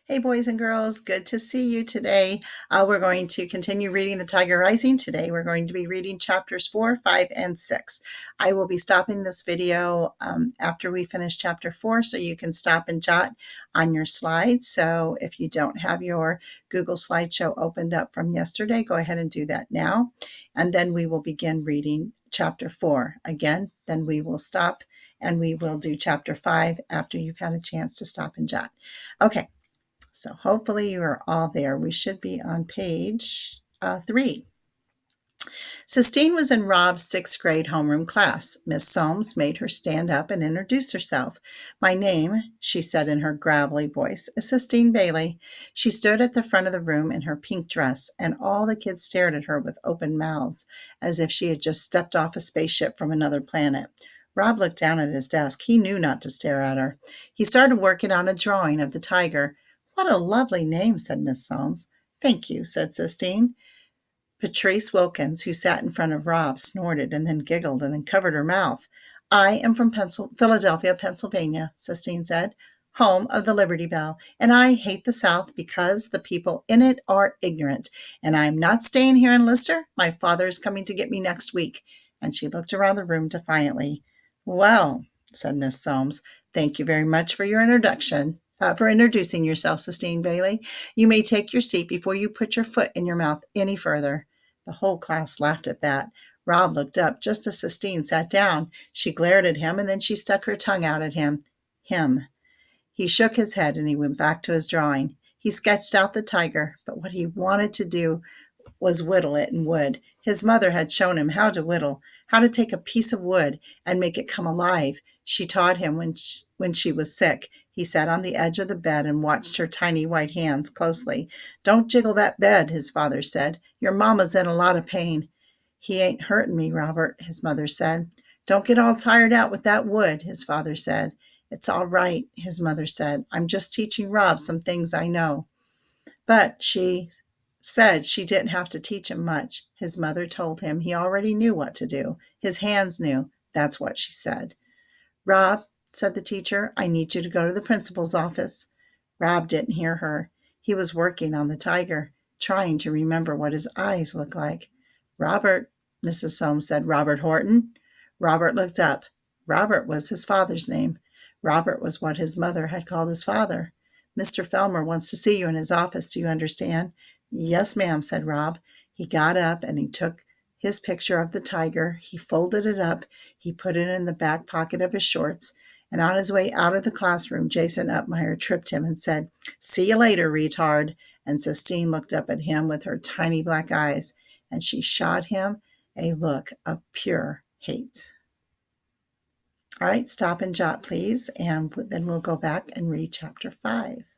Hey, boys and girls, good to see you today. We're going to continue reading The Tiger Rising today. We're going to be reading chapters 4, 5, and 6. I will be stopping this video after we finish chapter 4, so you can stop and jot on your slides. So if you don't have your Google slideshow opened up from yesterday, go ahead and do that now. And then we will begin reading chapter 4 again. Then we will stop and we will do chapter 5 after you've had a chance to stop and jot. Okay. So hopefully you are all there. We should be on page 3. Sistine was in Rob's 6th grade homeroom class. Miss Soames made her stand up and introduce herself. "My name," she said in her gravelly voice, "is Sistine Bailey." She stood at the front of the room in her pink dress, and all the kids stared at her with open mouths, as if she had just stepped off a spaceship from another planet. Rob looked down at his desk. He knew not to stare at her. He started working on a drawing of the tiger. "What a lovely name," said Miss Soames. "Thank you," said Sistine. Patrice Wilkins, who sat in front of Rob, snorted and then giggled and then covered her mouth. "I am from Philadelphia, Pennsylvania," Sistine said, "home of the Liberty Bell, and I hate the South because the people in it are ignorant, and I am not staying here in Lister. My father is coming to get me next week," and she looked around the room defiantly. "Well," said Miss Soames, "thank you very much for your introduction. For introducing yourself, Sistine Bailey. You may take your seat before you put your foot in your mouth any further." The whole class laughed at that. Rob looked up just as Sistine sat down. She glared at him, and then she stuck her tongue out at him. He shook his head, and he went back to his drawing. He sketched out the tiger, but what he wanted to do was whittle it in wood. His mother had shown him how to whittle, how to take a piece of wood and make it come alive. She taught him when she was sick. He sat on the edge of the bed and watched her tiny white hands closely. "Don't jiggle that bed," his father said. "Your mamma's in a lot of pain." "He ain't hurting me, Robert," his mother said. "Don't get all tired out with that wood," his father said. "It's all right," his mother said. "I'm just teaching Rob some things I know." But she said she didn't have to teach him much. His mother told him he already knew what to do. His hands knew. That's what she said. "Rob," said the teacher, "I need you to go to the principal's office." Rob didn't hear her. He was working on the tiger, trying to remember what his eyes looked like. "Robert," Mrs. Soames said. "Robert Horton?" Robert looked up. Robert was his father's name. Robert was what his mother had called his father. "Mr. Felmer wants to see you in his office, do you understand?" "Yes, ma'am," said Rob. He got up and he took his picture of the tiger. He folded it up. He put it in the back pocket of his shorts. And on his way out of the classroom, Jason Upmeyer tripped him and said, "See you later, retard." And Sistine looked up at him with her tiny black eyes, and she shot him a look of pure hate. All right, stop and jot, please, and then we'll go back and read chapter 5.